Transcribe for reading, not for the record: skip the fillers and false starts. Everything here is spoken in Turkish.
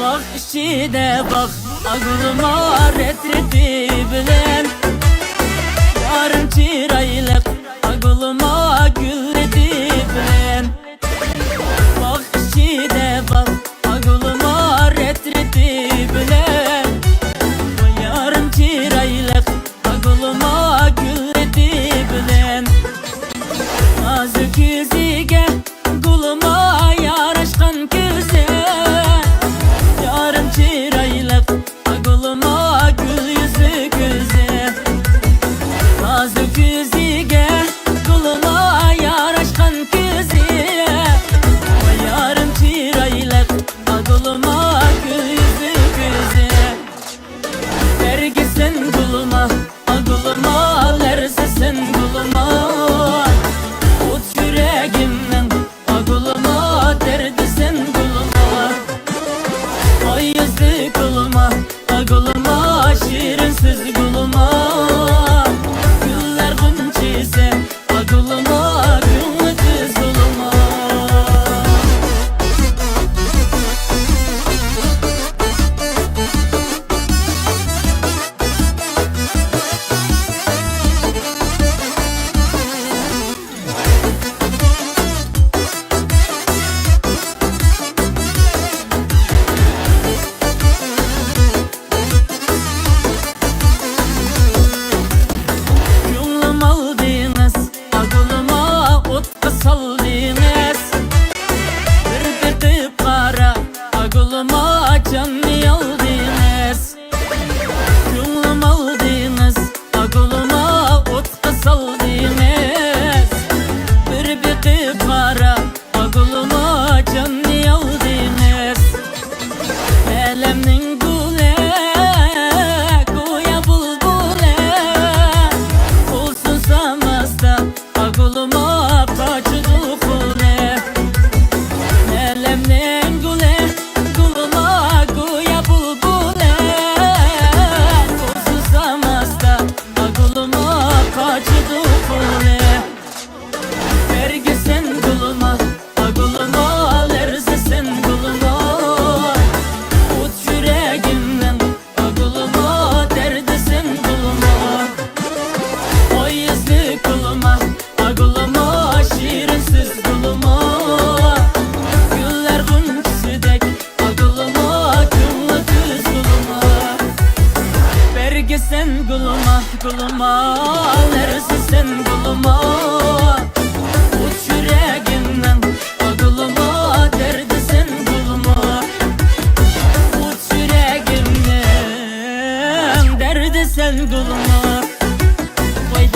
Bak işine bak ağlıma retreti bilen yarım çıraylık ağlıma gülreti bilen Bak işine bak ağlıma retreti bilen yarım çıraylık ağlıma gülreti bilen Nazı küzüge guluma yaraşkan küze yarım çıraylık ağlıma gül yüzü güze Nazı küzüge guluma yaraşkan küze yarım çıraylık ağlıma gül yüzü güze Vergisen guluma ağlıma lerse sen guluma Ut yüreğimden ağlıma derdi sen guluma Ay yazdı guluma ağlıma şirinsiz guluma Güller günçise ağlıma gülü kız guluma Yolum aldınız ağlıma otka saldınız Bir tıp kara ağlıma canını aldınız Yolum aldınız ağlıma otka saldınız Bir tıp kara ağlıma canını aldınız Elemnin gule goya bulbule Olsun samasta ağlıma kaçıdı kule Elemnin gule guluma goya bulbule Olsun samasta ağlıma kaçıdı kule Vergisen guluma ağlıma lerse sen guluma Ut yüreğimden ağlıma derdi sen guluma Oy yazdı guluma ağlıma şirinsiz guluma Güller günçüdek ağlıma gülü kız guluma Vergisen guluma guluma lerse sen guluma Ut yüreğimden ağlıma derdi sen guluma Ut yüreğimden derdi sen guluma Vay